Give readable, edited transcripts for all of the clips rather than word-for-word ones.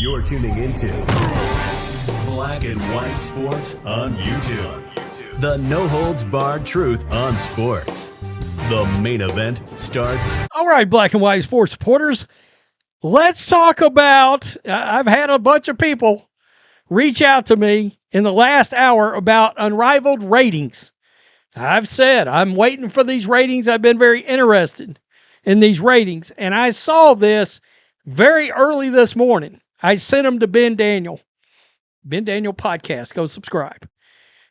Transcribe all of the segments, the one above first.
You're tuning into Black and White Sports on YouTube. The no-holds-barred truth on sports. The main event starts. All right, Black and White Sports supporters, let's talk about, I've had a bunch of people reach out to me in the last hour about Unrivaled ratings. I've said I'm waiting for these ratings. I've been very interested in these ratings, and I saw this very early this morning. I sent them to Ben Daniel Podcast. Go subscribe.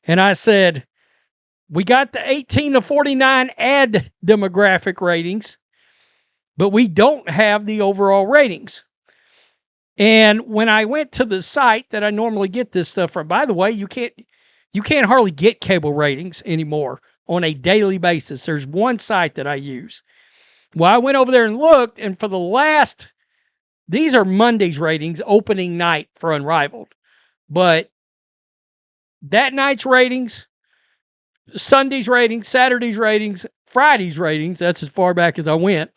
And I said, we got the 18 to 49 ad demographic ratings, but we don't have the overall ratings. And when I went to the site that I normally get this stuff from, by the way, you can't hardly get cable ratings anymore on a daily basis. There's one site that I use. Well, I went over there and looked, and for the last, these are Monday's ratings, opening night for Unrivaled. But that night's ratings, Sunday's ratings, Saturday's ratings, Friday's ratings, that's as far back as I went,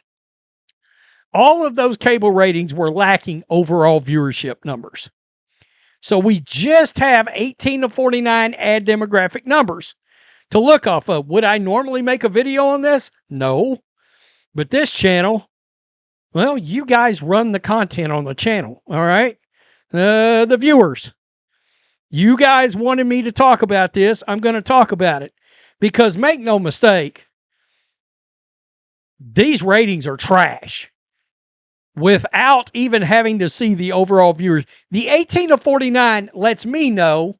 all of those cable ratings were lacking overall viewership numbers. So we just have 18 to 49 ad demographic numbers to look off of. Would I normally make a video on this? No. But this channel, well, you guys run the content on the channel, all right? The viewers. You guys wanted me to talk about this. I'm going to talk about it. Because make no mistake, these ratings are trash. Without even having to see the overall viewers. The 18 to 49 lets me know,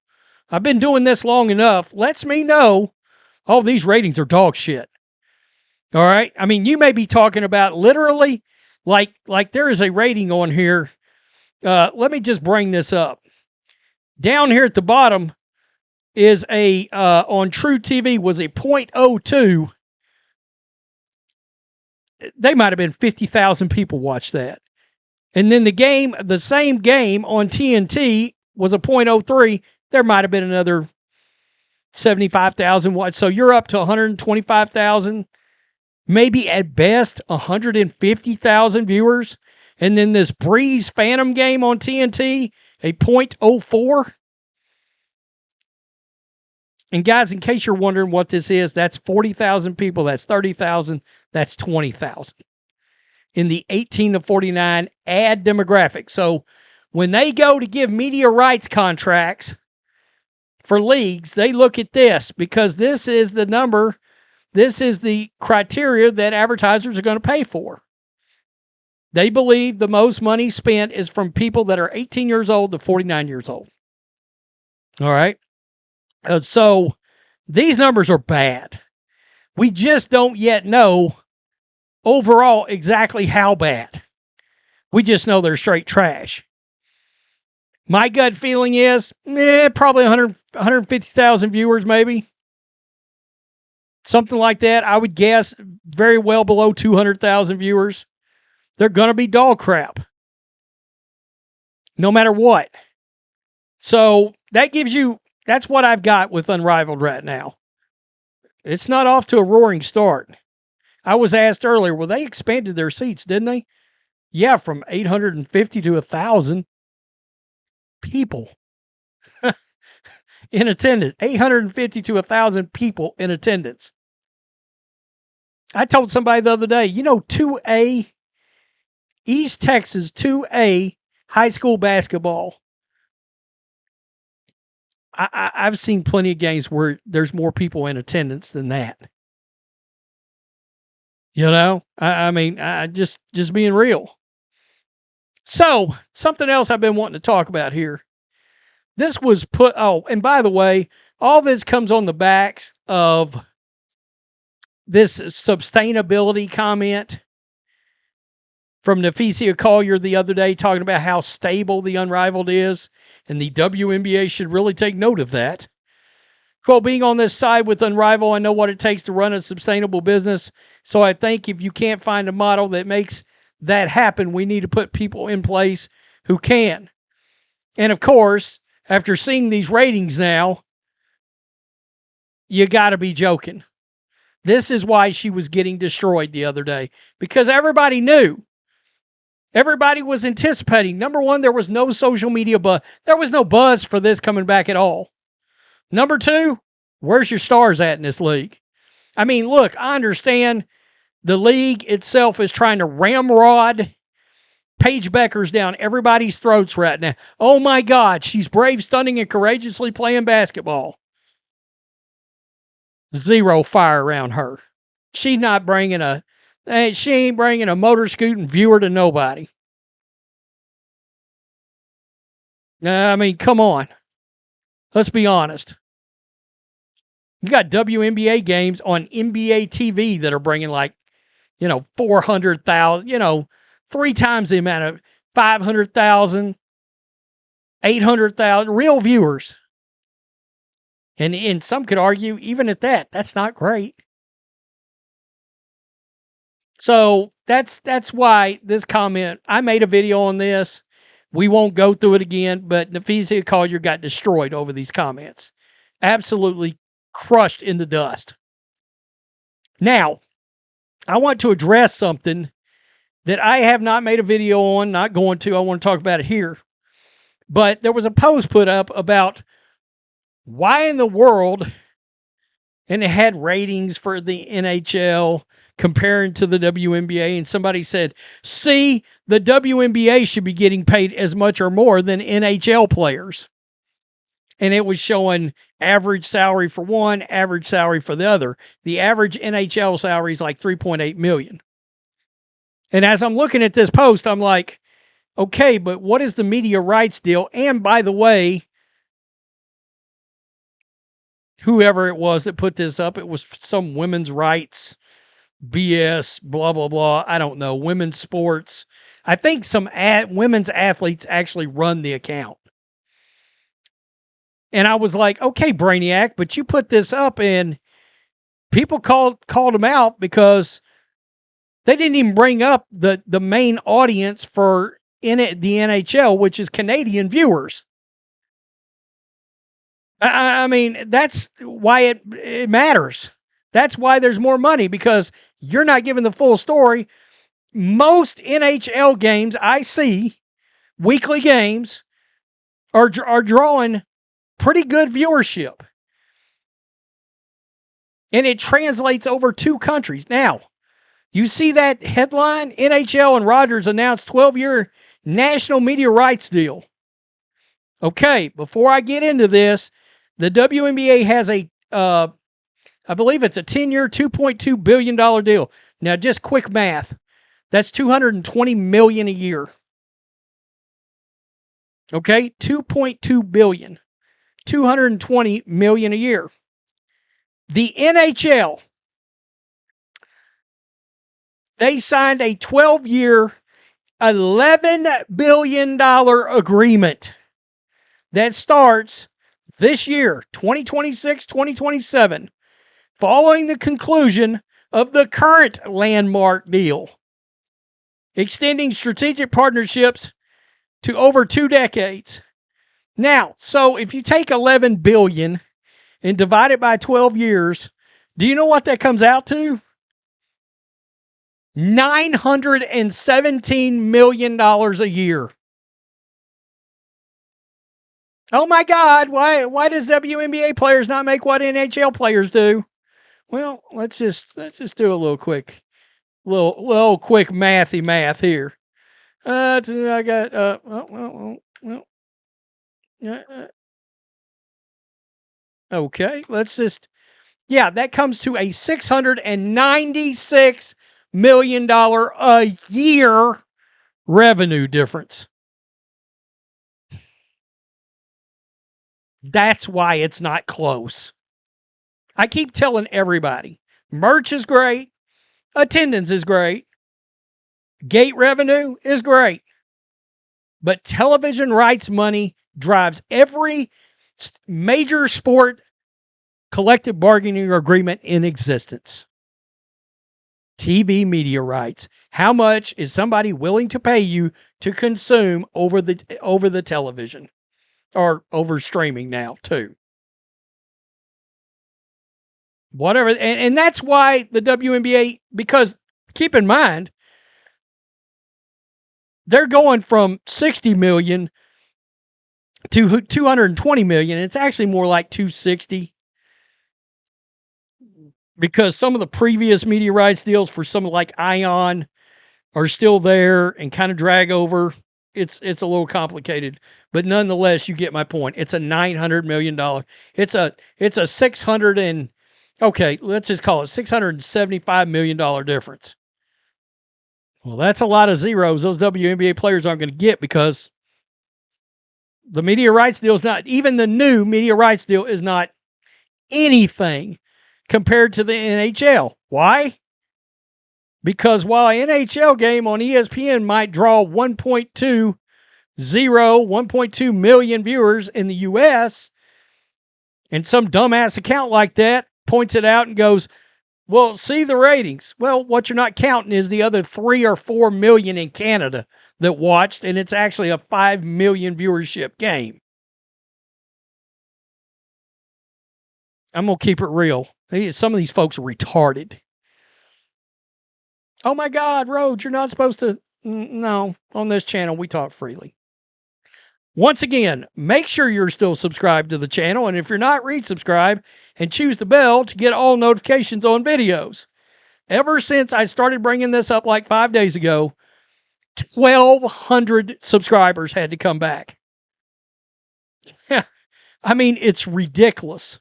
I've been doing this long enough, lets me know, oh, these ratings are dog shit. All right? I mean, you may be talking about literally, like there is a rating on here. Let me just bring this up. Down here at the bottom is on True TV was a 0.02. They might have been 50,000 people watched that. And then the same game on TNT was a 0.03. There might have been another 75,000 watched. So you're up to 125,000, maybe at best 150,000 viewers. And then this Breeze Phantom game on TNT, a 0.04. And guys, in case you're wondering what this is, that's 40,000 people, that's 30,000, that's 20,000 in the 18 to 49 ad demographic. So when they go to give media rights contracts for leagues, they look at this because this is the number, this is the criteria that advertisers are going to pay for. They believe the most money spent is from people that are 18 years old to 49 years old. All right. So these numbers are bad. We just don't yet know overall exactly how bad. We just know they're straight trash. My gut feeling is probably 150,000 viewers maybe. Something like that. I would guess very well below 200,000 viewers. They're going to be dog crap. No matter what. So that gives you, that's what I've got with Unrivaled right now. It's not off to a roaring start. I was asked earlier, well, they expanded their seats, didn't they? Yeah, from 850 to 1,000 people in attendance. 850 to 1,000 people in attendance. I told somebody the other day, 2A, East Texas 2A high school basketball. I've seen plenty of games where there's more people in attendance than that. I mean, just being real. So, something else I've been wanting to talk about here. This was and by the way, all this comes on the backs of this sustainability comment from Nafisia Collier the other day talking about how stable the Unrivaled is, and the WNBA should really take note of that. Quote, being on this side with Unrivaled, I know what it takes to run a sustainable business, so I think if you can't find a model that makes that happen, we need to put people in place who can. And of course, after seeing these ratings now, you got to be joking. This is why she was getting destroyed the other day, because everybody knew Everybody was anticipating. Number one, there was no social media buzz. There was no buzz for this coming back at all. Number two, where's your stars at in this league? I mean, look, I understand the league itself is trying to ramrod Paige Beckers down everybody's throats right now. Oh my God, she's brave, stunning, and courageously playing basketball. Zero fire around her. She ain't bringing a motor scooting viewer to nobody. I mean, come on. Let's be honest. You got WNBA games on NBA TV that are bringing 400,000, 3 times the amount of 500,000, 800,000 real viewers. And some could argue, even at that, that's not great. So that's why this comment, I made a video on this. We won't go through it again, but Nafisa Collier got destroyed over these comments. Absolutely crushed in the dust. Now, I want to address something that I have not made a video on, not going to. I want to talk about it here. But there was a post put up about why in the world, and it had ratings for the NHL comparing to the WNBA, and somebody said, see, the WNBA should be getting paid as much or more than NHL players. And it was showing average salary for one, average salary for the other. The average NHL salary is like $3.8 million. And as I'm looking at this post, I'm like, okay, but what is the media rights deal? And by the way, whoever it was that put this up, it was some women's rights, BS, blah, blah, blah. I don't know. Women's sports. I think some women's athletes actually run the account. And I was like, okay, Brainiac, but you put this up and people called them out because they didn't even bring up the main audience for the NHL, which is Canadian viewers. I mean, that's why it matters. That's why there's more money, because you're not giving the full story. Most NHL games I see, weekly games, are drawing pretty good viewership. And it translates over 2 countries. Now, you see that headline? NHL and Rogers announced 12-year national media rights deal. Okay, before I get into this, the WNBA has I believe it's a 10-year, $2.2 billion deal. Now, just quick math. That's $220 million a year. Okay, $2.2 billion. $220 million a year. The NHL, they signed a 12-year, $11 billion agreement that starts this year, 2026, 2027, following the conclusion of the current landmark deal, extending strategic partnerships to over 2 decades. Now, so if you take $11 billion and divide it by 12 years, do you know what that comes out to? $917 million a year. Oh my God, why does WNBA players not make what NHL players do? Well, let's just do a little quick mathy math here. I got okay, that comes to a $696 million a year revenue difference. That's why it's not close. I keep telling everybody, merch is great, attendance is great, gate revenue is great, but television rights money drives every major sport collective bargaining agreement in existence. TV media rights. How much is somebody willing to pay you to consume over the television or over streaming now too? Whatever. And that's why the WNBA, because keep in mind, they're going from 60 million to 220 million. It's actually more like 260 because some of the previous media rights deals for something like Ion are still there and kind of drag over. It's a little complicated, but nonetheless, you get my point. It's a $900 million. It's a 600 and okay, let's just call it $675 million difference. Well, that's a lot of zeros those WNBA players aren't going to get because the media rights deal is not, even the new media rights deal is not anything compared to the NHL. Why? Because while an NHL game on ESPN might draw 1.2 million viewers in the U.S., and some dumbass account like that points it out and goes, well, see the ratings. Well, what you're not counting is the other 3 or 4 million in Canada that watched, and it's actually a 5 million viewership game. I'm going to keep it real. Some of these folks are retarded. Oh my God, Rhodes, you're not supposed to. No, on this channel, we talk freely. Once again, make sure you're still subscribed to the channel, and if you're not, resubscribe and choose the bell to get all notifications on videos. Ever since I started bringing this up like 5 days ago, 1,200 subscribers had to come back. I mean, it's ridiculous.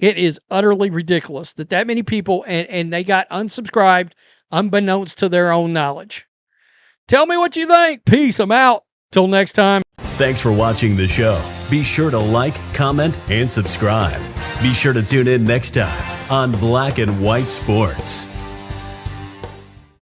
It is utterly ridiculous that many people, and they got unsubscribed unbeknownst to their own knowledge. Tell me what you think. Peace. I'm out. Till next time. Thanks for watching the show. Be sure to like, comment, and subscribe. Be sure to tune in next time on Black and White Sports.